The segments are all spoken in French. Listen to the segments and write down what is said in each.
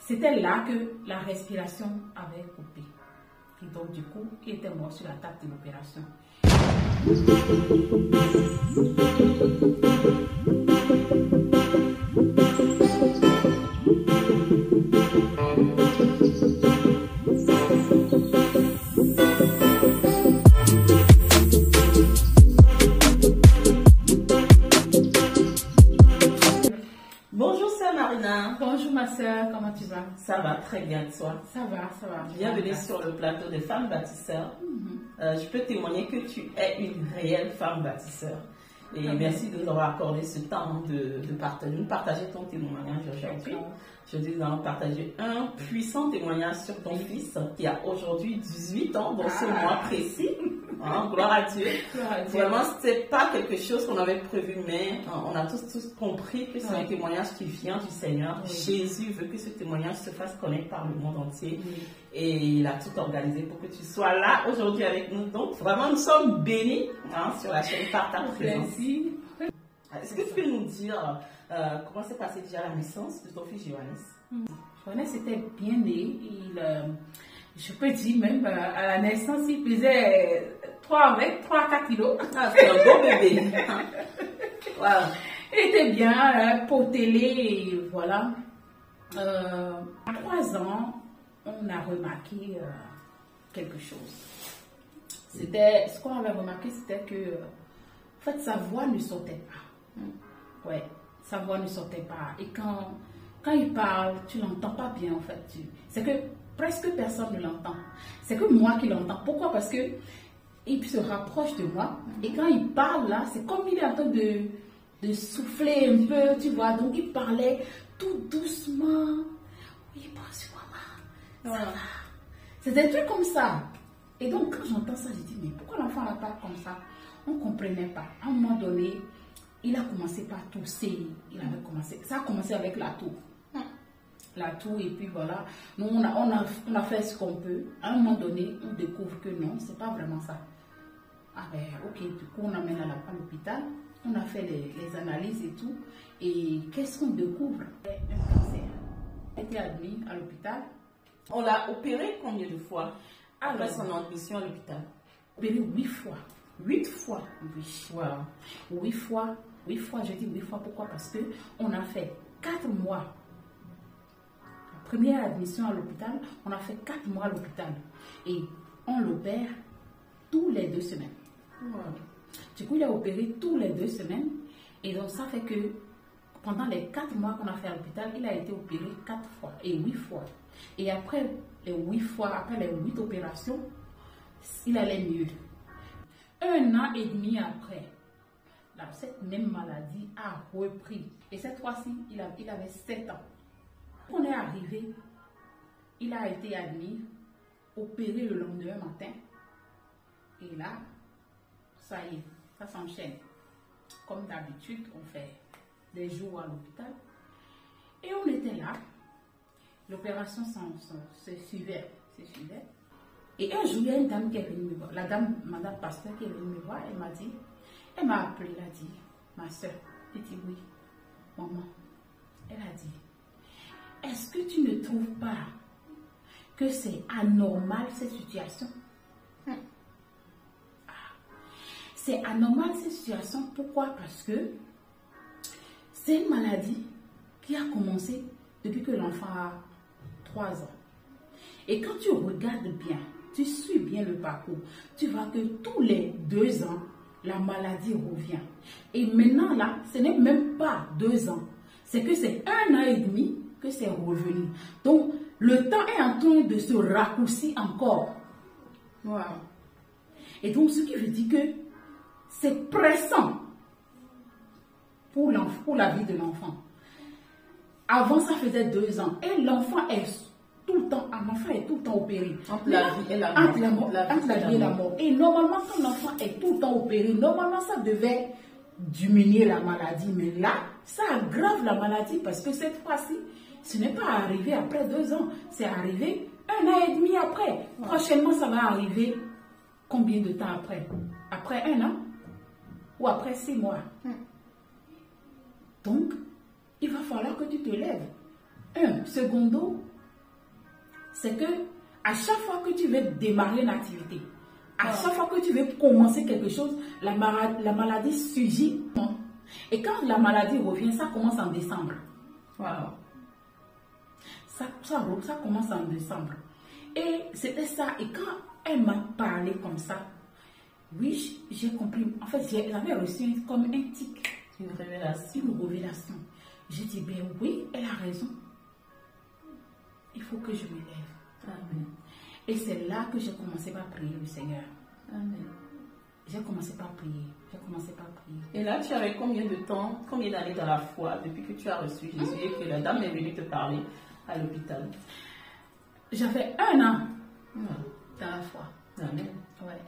C'était là que la respiration avait coupé. Et donc, du coup, il était mort sur la table de l'opération. Bonjour sœur Marina. Bonjour ma soeur, comment tu vas? Ça va très bien toi? Ça va, ça va. Bienvenue sur le plateau des femmes bâtisseurs. Je peux témoigner que tu es une réelle femme bâtisseur. Et merci de nous avoir accordé ce temps de partager ton témoignage aujourd'hui. Aujourd'hui, nous allons partager un puissant témoignage sur ton fils qui a aujourd'hui 18 ans dans ce mois précis. Hein, gloire à Dieu. Vraiment, ce n'était pas quelque chose qu'on avait prévu, mais on a tous compris que c'est un témoignage qui vient du Seigneur. Jésus veut que ce témoignage se fasse connaître par le monde entier. Et il a tout organisé pour que tu sois là aujourd'hui avec nous. Donc, vraiment, nous sommes bénis sur la chaîne par ta présence. Est-ce que tu peux nous dire comment s'est passée déjà la naissance de ton fils Johannes? Johannes était bien né. Je peux dire même à la naissance, il pesait 3-4 kilos. C'est un beau bébé. Wow. Il était bien potelé, et voilà. À 3 ans, on a remarqué quelque chose. Ce qu'on avait remarqué, c'était que en fait, sa voix ne sortait pas. Ouais, sa voix ne sortait pas. Et quand il parle, tu l'entends pas bien en fait. C'est que presque personne ne l'entend. C'est que moi qui l'entends. Pourquoi? Parce que il se rapproche de moi. Et quand il parle là, c'est comme il est en train de souffler un peu, tu vois. Donc il parlait tout doucement. Oui, bonjour maman. Ça va. C'était un truc comme ça. Et donc quand j'entends ça, je dis, mais pourquoi l'enfant n'a pas comme ça? On ne comprenait pas. À un moment donné, il a commencé par tousser. Ça a commencé avec la toux. La toux, et puis voilà. Nous, on a fait ce qu'on peut. À un moment donné, on découvre que non, c'est pas vraiment ça. Ah ben, ok, du coup, on amène à l'hôpital. On a fait les analyses et tout. Et qu'est-ce qu'on découvre? Un cancer. Il a été admis à l'hôpital. On l'a opéré combien de fois après son admission à l'hôpital? Opéré 8 fois. 8 fois, oui. Wow. 8 fois, je dis 8 fois, pourquoi? Parce que on a fait 4 mois. La première admission à l'hôpital, on a fait 4 mois à l'hôpital. Et on l'opère tous les 2 semaines. Wow. Du coup, il a opéré tous les 2 semaines. Et donc, ça fait que pendant les 4 mois qu'on a fait à l'hôpital, il a été opéré 4 fois et 8 fois. Et après les 8 fois, après les 8 opérations, il allait mieux. 1 an et demi après, cette même maladie a repris. Et cette fois-ci, il avait 7 ans. Quand on est arrivé, il a été admis, opéré le lendemain matin. Et là, ça y est, ça s'enchaîne. Comme d'habitude, on fait des jours à l'hôpital. Et on était là. L'opération se suivait. Et un jour, il y a une dame qui est venue me voir. La dame, madame pasteur, qui est venue me voir, elle m'a appelé, elle a dit, ma soeur, j'ai dit oui, maman. Elle a dit, est-ce que tu ne trouves pas que c'est anormal cette situation? C'est anormal cette situation, pourquoi? Parce que c'est une maladie qui a commencé depuis que l'enfant a 3 ans. Et quand tu regardes bien, tu suis bien le parcours, tu vois que tous les 2 ans, la maladie revient. Et maintenant là, ce n'est même pas 2 ans, c'est que c'est 1 an et demi que c'est revenu. Donc, le temps est en train de se raccourcir encore. Wow. Et donc, ce qui veut dire que c'est pressant pour la vie de l'enfant. Avant, ça faisait 2 ans. Et l'enfant est tout le temps opéré. Entre la vie et la mort. Entre la vie et la mort. Et normalement, quand l'enfant est tout le temps opéré, normalement, ça devait diminuer la maladie. Mais là, ça aggrave la maladie parce que cette fois-ci, ce n'est pas arrivé après 2 ans. C'est arrivé 1 an et demi après. Prochainement, ça va arriver combien de temps après? Après 1 an? Ou après 6 mois? Donc, il va falloir que tu te lèves. Secondo, c'est que à chaque fois que tu veux démarrer une activité, à chaque fois que tu veux commencer quelque chose, la maladie surgit. Et quand la maladie revient, ça commence en décembre. Wow. Ça commence en décembre. Et c'était ça. Et quand elle m'a parlé comme ça, oui, j'ai compris. En fait, j'avais reçu comme un tic. Une révélation. Une révélation. J'ai dit, ben oui, elle a raison. Il faut que je me lève. Amen. Et c'est là que j'ai commencé par prier le Seigneur. Amen. J'ai commencé par prier. J'ai commencé par prier. Et là, tu avais combien de temps, combien d'années dans la foi depuis que tu as reçu Jésus et que la dame est venue te parler à l'hôpital? J'avais 1 an dans la foi. Amen. Ouais.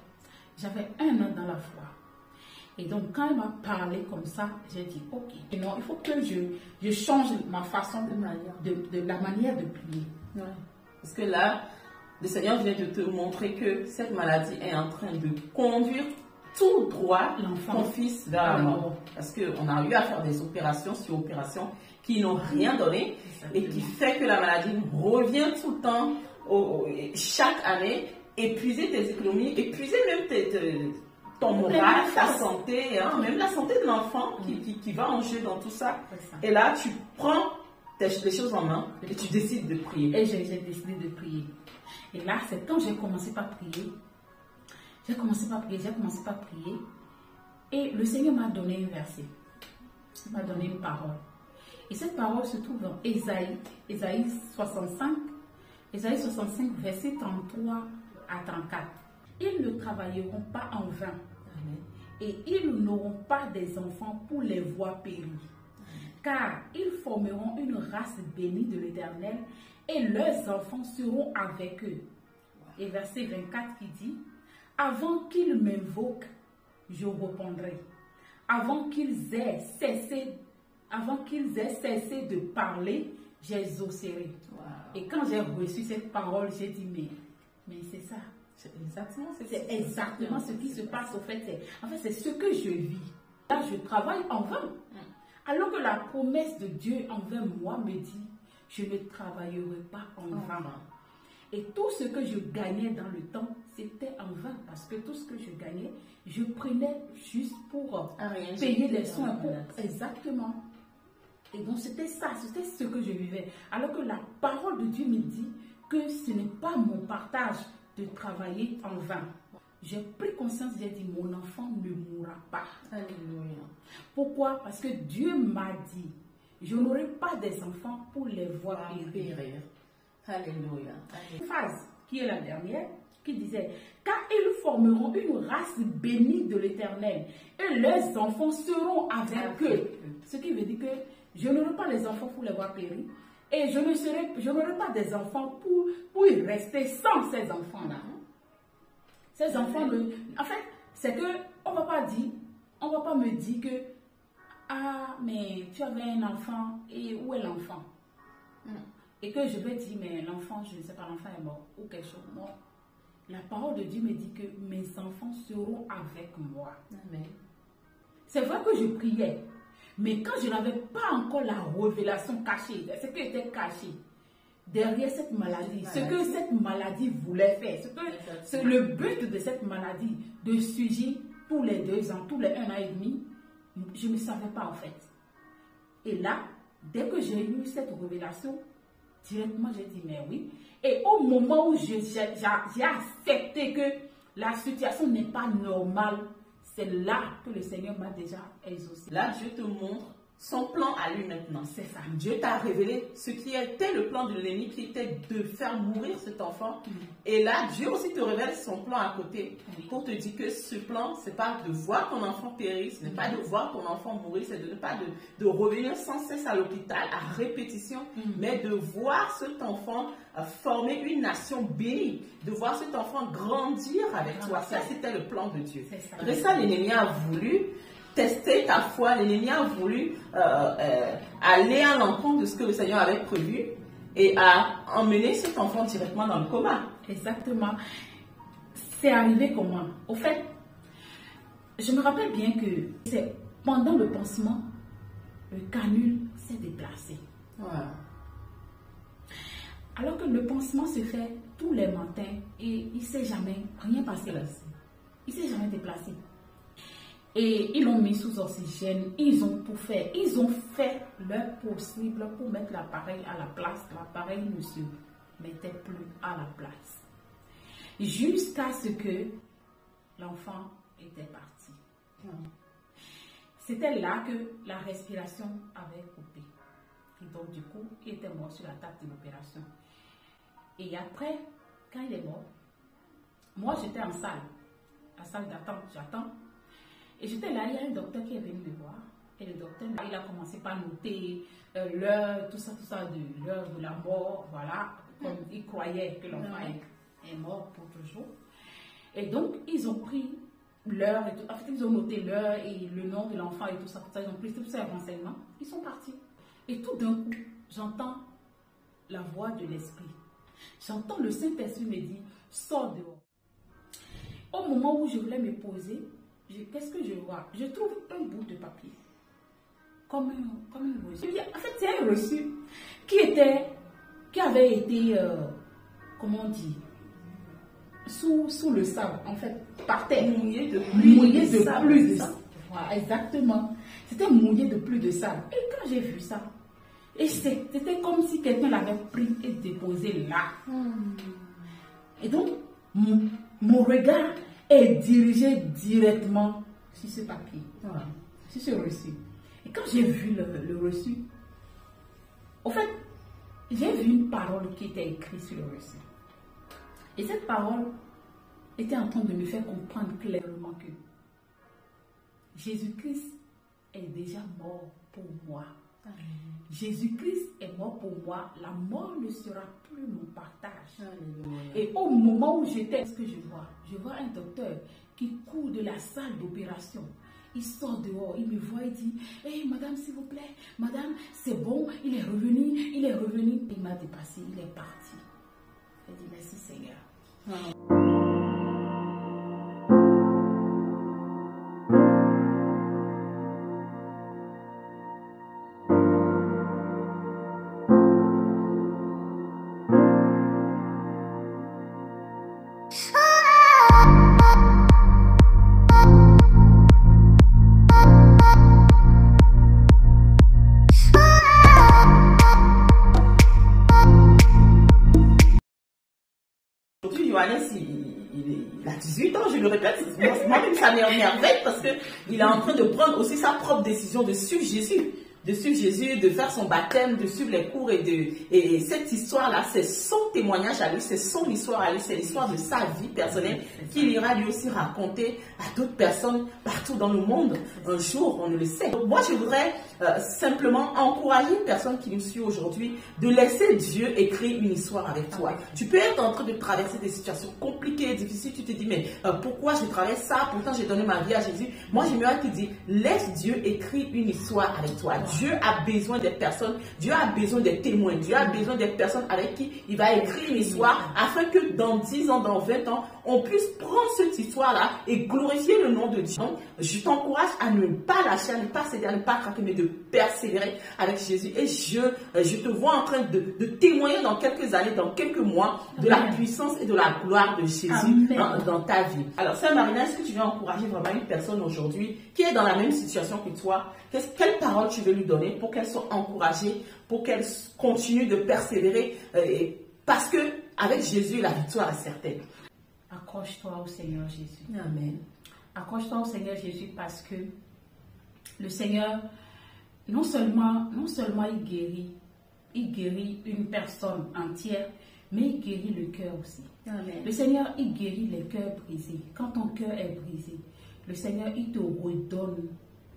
J'avais 1 an dans la foi. Et donc, quand elle m'a parlé comme ça, j'ai dit, ok, et non, il faut que je change ma façon de la manière de prier. Ouais. Parce que là, le Seigneur vient de te montrer que cette maladie est en train de conduire tout droit ton fils vers la mort. Parce qu'on a eu à faire des opérations sur opérations qui n'ont rien donné. Exactement. Et qui fait que la maladie revient tout le temps, chaque année, épuiser tes économies, épuiser même ton moral, ta santé, hein, même la santé de l'enfant qui va en jeu dans tout ça. Et là, tu prends les choses en main et tu décides de prier. Et j'ai décidé de prier. Et là, c'est quand j'ai commencé par prier. J'ai commencé par prier. Et le Seigneur m'a donné un verset. Il m'a donné une parole. Et cette parole se trouve dans Ésaïe 65. Ésaïe 65, verset 33 à 34. Ils ne travailleront pas en vain. Amen. Et ils n'auront pas des enfants pour les voir périr. Car ils formeront une race bénie de l'Éternel et leurs enfants seront avec eux. Et verset 24 qui dit, avant qu'ils m'invoquent, je répondrai. Avant qu'ils aient cessé de parler, j'exaucerai. Wow. Et quand j'ai reçu cette parole, j'ai dit, mais c'est ça. C'est exactement ce qui se passe. En fait, c'est ce que je vis. Là, je travaille en vain. Alors que la promesse de Dieu envers moi me dit, je ne travaillerai pas en vain. Et tout ce que je gagnais dans le temps, c'était en vain. Parce que tout ce que je gagnais, je prenais juste pour payer les soins. Exactement. Et donc c'était ça, c'était ce que je vivais. Alors que la parole de Dieu me dit que ce n'est pas mon partage de travailler en vain. J'ai pris conscience, j'ai dit, mon enfant ne mourra pas. Alléluia. Pourquoi? Parce que Dieu m'a dit, je n'aurai pas des enfants pour les voir périr. Alléluia. Une phrase qui est la dernière, qui disait, car ils formeront une race bénie de l'Éternel et leurs enfants seront avec eux. Ce qui veut dire que je n'aurai pas les enfants pour les voir périr et je n'aurai pas des enfants pour y rester sans ces enfants-là. Ces enfants, en fait, c'est que on va pas me dire que, ah, mais tu avais un enfant et où est l'enfant? Et que je vais dire, mais l'enfant, je ne sais pas, l'enfant est mort ou quelque chose. Non. La parole de Dieu me dit que mes enfants seront avec moi. Amen. C'est vrai que je priais, mais quand je n'avais pas encore la révélation cachée, ce qui était caché derrière cette maladie, ce que cette maladie voulait faire, c'est le but de cette maladie de surgir tous les 2 ans, tous les 1 an et demi, je ne savais pas en fait. Et là, dès que j'ai eu cette révélation, directement j'ai dit mais oui. Et au moment où j'ai accepté que la situation n'est pas normale, c'est là que le Seigneur m'a déjà exaucé. Là, Dieu te montre son plan à lui maintenant. C'est ça. Dieu t'a révélé ce qui était le plan de l'ennemi, qui était de faire mourir cet enfant. Et là, Dieu aussi te révèle son plan à côté pour te dire que ce plan, ce n'est pas de voir ton enfant périr, ce n'est pas de voir ton enfant mourir, c'est de ne pas de revenir sans cesse à l'hôpital à répétition, mais de voir cet enfant former une nation bénie, de voir cet enfant grandir avec toi. Ça, c'était le plan de Dieu. Après ça, l'ennemi a voulu tester ta foi, l'ennemi a voulu aller à l'encontre de ce que le Seigneur avait prévu et a emmené cet enfant directement dans le coma. Exactement. C'est arrivé comment? Au fait, je me rappelle bien que c'est pendant le pansement, le canule s'est déplacé. Wow. Alors que le pansement se fait tous les matins et il ne s'est jamais rien passé là. Il ne s'est jamais déplacé. Et ils l'ont mis sous oxygène, ils ont tout fait. Ils ont fait leur possible pour mettre l'appareil à la place. L'appareil ne se mettait plus à la place. Jusqu'à ce que l'enfant était parti. C'était là que la respiration avait coupé. Et donc du coup, il était mort sur la table de l'opération. Et après, quand il est mort, moi j'étais en salle, la salle d'attente, j'attends. Et j'étais là, il y a un docteur qui est venu me voir. Et le docteur, il a commencé par noter l'heure, tout ça de l'heure de la mort, voilà. Comme il croyait que l'enfant est mort pour toujours. Et donc, ils ont pris l'heure, et tout. En fait, ils ont noté l'heure et le nom de l'enfant et tout ça. Ils ont pris tous ces renseignements. Ils sont partis. Et tout d'un coup, j'entends la voix de l'esprit. J'entends le Saint-Esprit me dire, sors dehors. Au moment où je voulais me poser, qu'est-ce que je vois? Je trouve un bout de papier. Comme un reçu. En fait, c'est un reçu qui avait été, comment on dit, sous le sable, en fait, par terre. Mouillé de plus de sable. Voilà, exactement. C'était mouillé de plus de sable. Et quand j'ai vu ça, et c'était comme si quelqu'un l'avait pris et déposé là. Et donc, mon regard est dirigé directement sur ce papier, sur ce reçu. Et quand j'ai vu le reçu, en fait, j'ai vu une parole qui était écrite sur le reçu. Et cette parole était en train de me faire comprendre clairement que Jésus-Christ est déjà mort pour moi. Jésus-Christ est mort pour moi. La mort ne sera plus mon partage. Et au moment où j'étais, ce que je vois un docteur qui court de la salle d'opération. Il sort dehors, il me voit et dit, hey, madame, s'il vous plaît, madame, c'est bon, il est revenu. Il m'a dépassé, il est parti. J'ai dit, merci Seigneur. Il a 18 ans, je le répète, moi-même ça m'émerveille parce qu'il est en train de prendre aussi sa propre décision de suivre Jésus, de faire son baptême, de suivre les cours et cette histoire-là, c'est son témoignage à lui, c'est son histoire à lui, c'est l'histoire de sa vie personnelle qu'il ira lui aussi raconter à d'autres personnes partout dans le monde. Un jour, on ne le sait. Donc moi, je voudrais simplement encourager une personne qui nous suit aujourd'hui de laisser Dieu écrire une histoire avec toi. Tu peux être en train de traverser des situations compliquées, difficiles, tu te dis, mais pourquoi je traverse ça? Pourtant, j'ai donné ma vie à Jésus. Moi, j'aimerais te dire, laisse Dieu écrire une histoire avec toi. Dieu a besoin des personnes, Dieu a besoin des témoins, Dieu a besoin des personnes avec qui il va écrire une histoire afin que dans 10 ans, dans 20 ans, on puisse prendre cette histoire-là et glorifier le nom de Dieu. Donc, je t'encourage à ne pas lâcher, à ne pas céder, à ne pas craquer, mais de persévérer avec Jésus. Et je te vois en train de témoigner dans quelques années, dans quelques mois, de la puissance et de la gloire de Jésus dans ta vie. Alors, Sœur Marina, est-ce que tu veux encourager vraiment une personne aujourd'hui qui est dans la même situation que toi? Quelle parole tu veux lui donner pour qu'elle soit encouragée, pour qu'elle continue de persévérer? Parce que avec Jésus, la victoire est certaine. Accroche-toi au Seigneur Jésus. Amen. Accroche-toi au Seigneur Jésus parce que le Seigneur, non seulement il guérit une personne entière, mais il guérit le cœur aussi. Amen. Le Seigneur, il guérit les cœurs brisés. Quand ton cœur est brisé, le Seigneur, il te redonne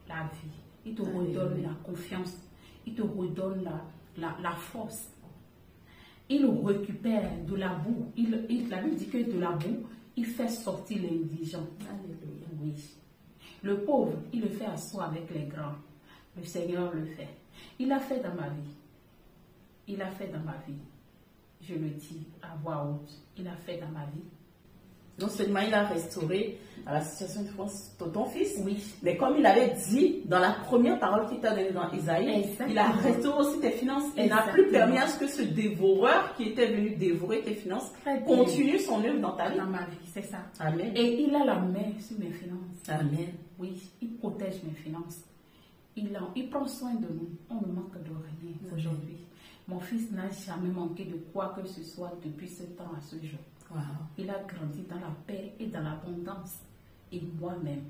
la vie. Il te redonne la confiance. Il te redonne la force. Il récupère de la boue. La Bible dit que de la boue, il fait sortir l'indigent. Alléluia. Oui. Le pauvre, il le fait asseoir avec les grands. Le Seigneur le fait. Il l'a fait dans ma vie. Je le dis à voix haute. Il l'a fait dans ma vie. Non seulement il a restauré la situation de ton fils, Oui. mais comme il avait dit dans la première parole qu'il t'a donnée dans Isaïe, Exactement. il a restauré aussi tes finances. Il n'a plus permis à ce que ce dévoreur qui était venu dévorer tes finances continue son œuvre dans ta vie. Dans ma vie, c'est ça. Amen. Et il a la main sur mes finances. Amen. Oui, il protège mes finances. Il prend soin de nous. On ne manque de rien aujourd'hui. Mon fils n'a jamais manqué de quoi que ce soit depuis ce temps à ce jour. Wow. Il a grandi dans la paix et dans l'abondance. Et moi-même,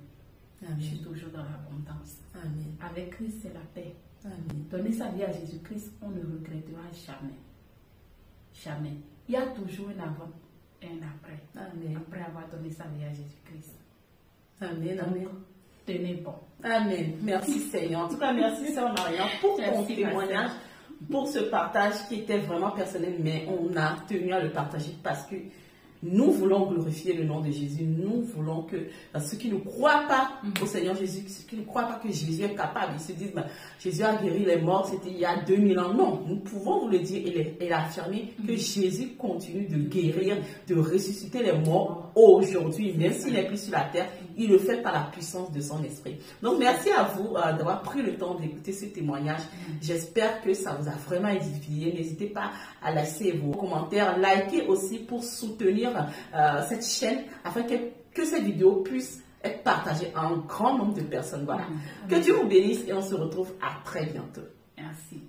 je suis toujours dans l'abondance. Amen. Avec Christ, c'est la paix. Amen. Donner sa vie à Jésus-Christ, on ne regrettera jamais. Jamais. Il y a toujours un avant et un après. Amen. Après avoir donné sa vie à Jésus-Christ. Amen. Donc, Amen. tenez bon. Amen. Merci Seigneur. En tout cas, merci Sœur Marianne pour ton Merci, témoignage, pour ce partage qui était vraiment personnel, mais on a tenu à le partager parce que nous voulons glorifier le nom de Jésus. Nous voulons que ceux qui ne croient pas au Seigneur Jésus, ceux qui ne croient pas que Jésus est capable, ils se disent, Jésus a guéri les morts, c'était il y a 2000 ans. Non, nous pouvons vous le dire et affirmer que Jésus continue de guérir, de ressusciter les morts aujourd'hui, même s'il n'est plus sur la terre. Il le fait par la puissance de son esprit. Donc, merci à vous d'avoir pris le temps d'écouter ce témoignage. J'espère que ça vous a vraiment édifié. N'hésitez pas à laisser vos commentaires, liker aussi pour soutenir cette chaîne afin que cette vidéo puisse être partagée à un grand nombre de personnes. Voilà. Que Dieu vous bénisse et on se retrouve à très bientôt. Merci.